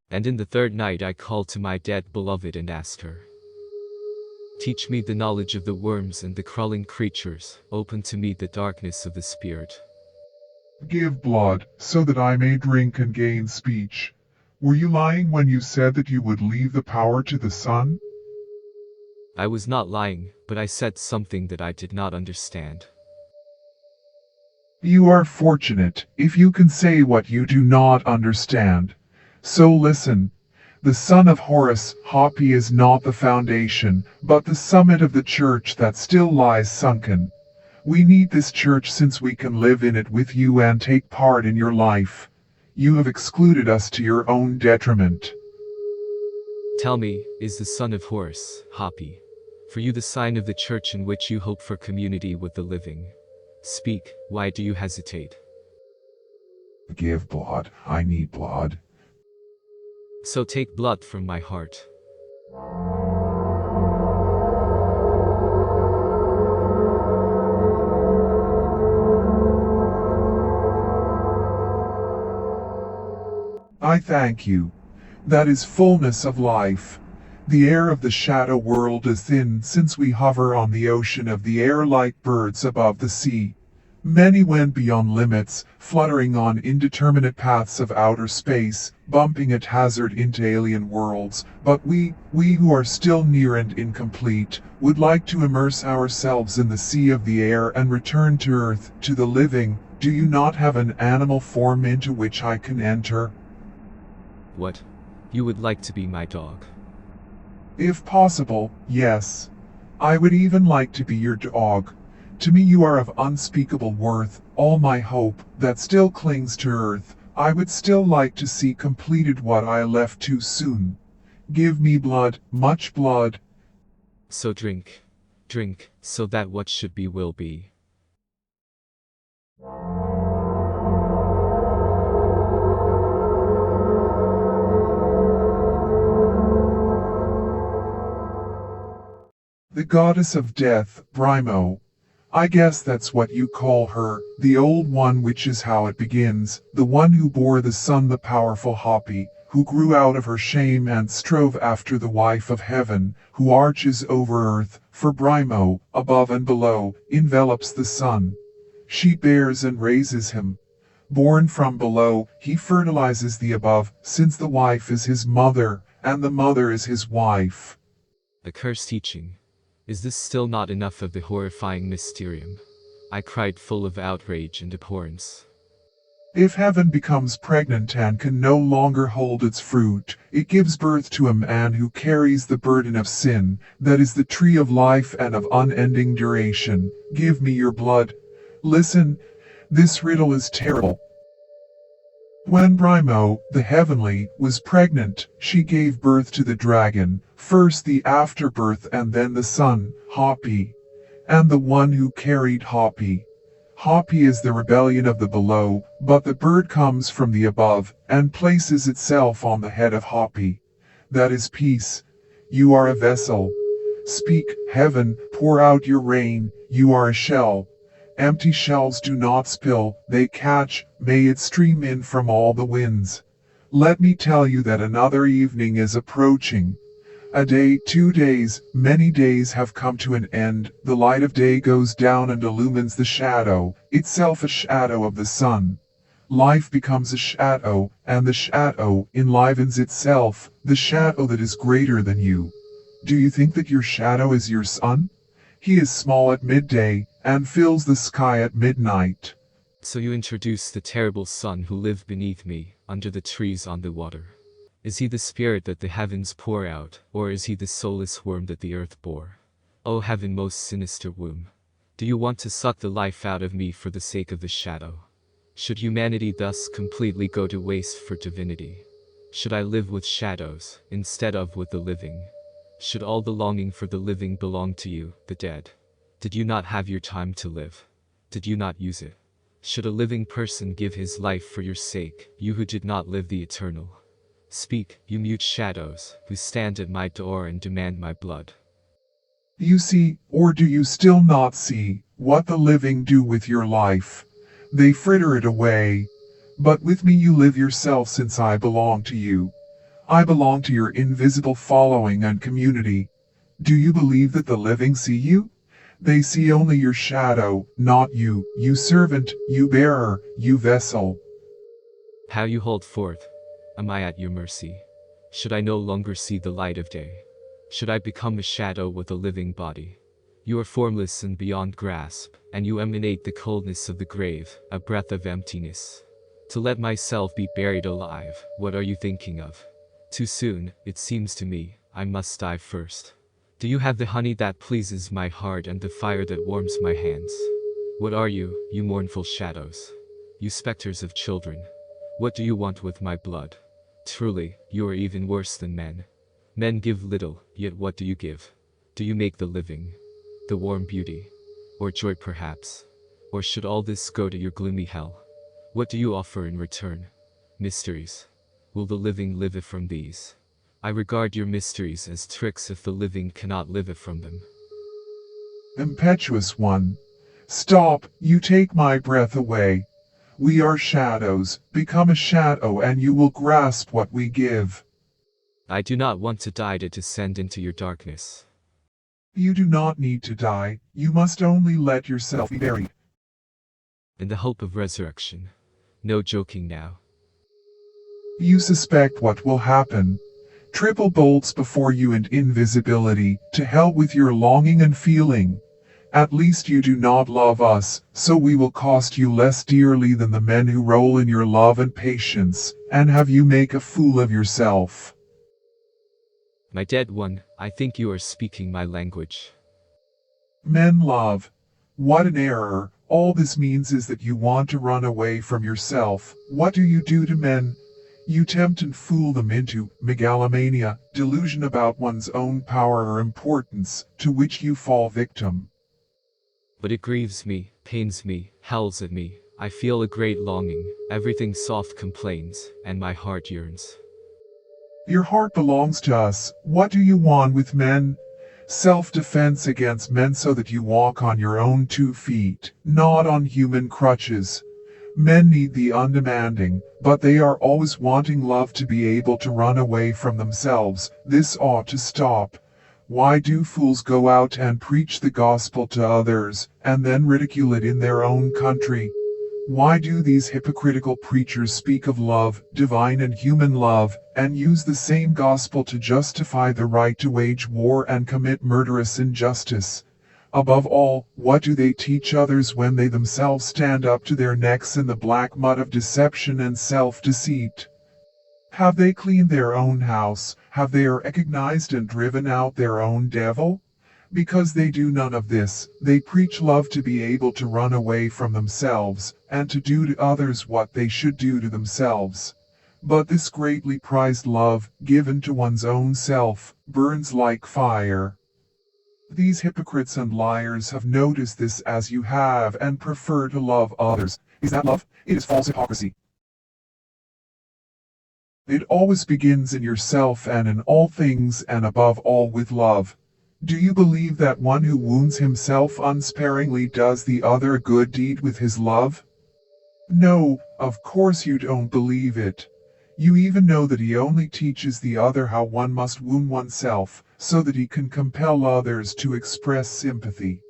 And in the third night I called to my dead beloved and asked her, teach me the knowledge of the worms and the crawling creatures, open to me the darkness of the spirit. Give blood, so that I may drink and gain speech. Were you lying when you said that you would leave the power to the sun? I was not lying, but I said something that I did not understand. You are fortunate if you can say what you do not understand. So listen. The son of Horus, Hopi, is not the foundation, but the summit of the church that still lies sunken. We need this church since we can live in it with you and take part in your life. You have excluded us to your own detriment. Tell me, is the son of Horus, Hopi, for you the sign of the church in which you hope for community with the living? Speak, why do you hesitate? Give blood, I need blood. So take blood from my heart. I thank you. That is fullness of life. The air of the shadow world is thin since we hover on the ocean of the air like birds above the sea. Many went beyond limits, fluttering on indeterminate paths of outer space, bumping at hazard into alien worlds, but we who are still near and incomplete, would like to immerse ourselves in the sea of the air and return to Earth, to the living. Do you not have an animal form into which I can enter? What? You would like to be my dog? If possible, yes. I would even like to be your dog. To me you are of unspeakable worth, all my hope, that still clings to earth, I would still like to see completed what I left too soon. Give me blood, much blood. So drink, drink, so that what should be will be. The goddess of death, Brimo. I guess that's what you call her, the old one, which is how it begins, the one who bore the sun, the powerful Hopi, who grew out of her shame and strove after the wife of heaven, who arches over earth, for Brimo, above and below, envelops the sun. She bears and raises him. Born from below, he fertilizes the above, since the wife is his mother, and the mother is his wife. Accursed teaching. Is this still not enough of the horrifying mysterium? I cried, full of outrage and abhorrence. If heaven becomes pregnant and can no longer hold its fruit, it gives birth to a man who carries the burden of sin, that is the tree of life and of unending duration. Give me your blood. Listen, this riddle is terrible. When Brimo, the heavenly, was pregnant, she gave birth to the dragon, first the afterbirth and then the son, Hopi, and the one who carried Hopi. Hopi is the rebellion of the below, but the bird comes from the above, and places itself on the head of Hopi. That is peace. You are a vessel. Speak, heaven, pour out your rain, you are a shell. Empty shells do not spill, they catch, may it stream in from all the winds. Let me tell you that another evening is approaching. A day, 2 days, many days have come to an end, the light of day goes down and illumines the shadow, itself a shadow of the sun. Life becomes a shadow, and the shadow enlivens itself, the shadow that is greater than you. Do you think that your shadow is your sun? He is small at midday, and fills the sky at midnight. So you introduce the terrible sun who lived beneath me, under the trees on the water. Is he the spirit that the heavens pour out, or is he the soulless worm that the earth bore? O heaven, most sinister womb! Do you want to suck the life out of me for the sake of the shadow? Should humanity thus completely go to waste for divinity? Should I live with shadows, instead of with the living? Should all the longing for the living belong to you, the dead? Did you not have your time to live? Did you not use it? Should a living person give his life for your sake, you who did not live the eternal? Speak, you mute shadows, who stand at my door and demand my blood. You see, or do you still not see, what the living do with your life? They fritter it away. But with me you live yourself, since I belong to you. I belong to your invisible following and community. Do you believe that the living see you? They see only your shadow, not you, you servant, you bearer, you vessel. How you hold forth. Am I at your mercy? Should I no longer see the light of day? Should I become a shadow with a living body? You are formless and beyond grasp, and you emanate the coldness of the grave, a breath of emptiness. To let myself be buried alive, what are you thinking of? Too soon, it seems to me, I must die first. Do you have the honey that pleases my heart and the fire that warms my hands? What are you, you mournful shadows? You specters of children. What do you want with my blood? Truly, you are even worse than men. Men give little, yet what do you give? Do you make the living? The warm beauty? Or joy perhaps? Or should all this go to your gloomy hell? What do you offer in return? Mysteries. Will the living live from these? I regard your mysteries as tricks if the living cannot live from them. Impetuous one. Stop, you take my breath away. We are shadows, become a shadow and you will grasp what we give. I do not want to die to descend into your darkness. You do not need to die, you must only let yourself be buried. In the hope of resurrection. No joking now. You suspect what will happen. Triple bolts before you and invisibility, to hell with your longing and feeling. At least you do not love us, so we will cost you less dearly than the men who roll in your love and patience, and have you make a fool of yourself. My dead one, I think you are speaking my language. Men love. What an error. All this means is that you want to run away from yourself. What do you do to men? You tempt and fool them into megalomania, delusion about one's own power or importance, to which you fall victim. But it grieves me, pains me, howls at me. I feel a great longing, everything soft complains, and my heart yearns. Your heart belongs to us. What do you want with men? Self-defense against men so that you walk on your own 2 feet, not on human crutches. Men need the undemanding, but they are always wanting love to be able to run away from themselves. This ought to stop. Why do fools go out and preach the gospel to others, and then ridicule it in their own country? Why do these hypocritical preachers speak of love, divine and human love, and use the same gospel to justify the right to wage war and commit murderous injustice? Above all, what do they teach others when they themselves stand up to their necks in the black mud of deception and self-deceit? Have they cleaned their own house? Have they recognized and driven out their own devil? Because they do none of this, they preach love to be able to run away from themselves, and to do to others what they should do to themselves. But this greatly prized love, given to one's own self, burns like fire. These hypocrites and liars have noticed this as you have and prefer to love others. Is that love? It is false hypocrisy. It always begins in yourself and in all things and above all with love. Do you believe that one who wounds himself unsparingly does the other a good deed with his love? No, of course you don't believe it. You even know that he only teaches the other how one must wound oneself, so that he can compel others to express sympathy.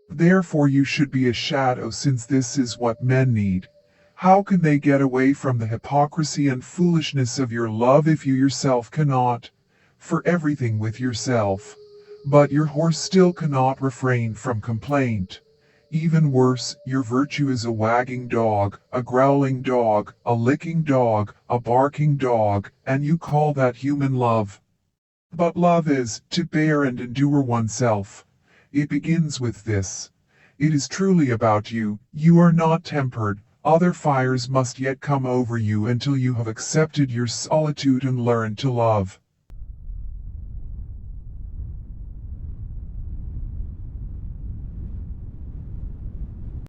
Therefore you should be a shadow, since this is what men need. How can they get away from the hypocrisy and foolishness of your love if you yourself cannot? For everything with yourself. But your horse still cannot refrain from complaint. Even worse, your virtue is a wagging dog, a growling dog, a licking dog, a barking dog, and you call that human love. But love is to bear and endure oneself. It begins with this. It is truly about you. You are not tempered. Other fires must yet come over you until you have accepted your solitude and learned to love.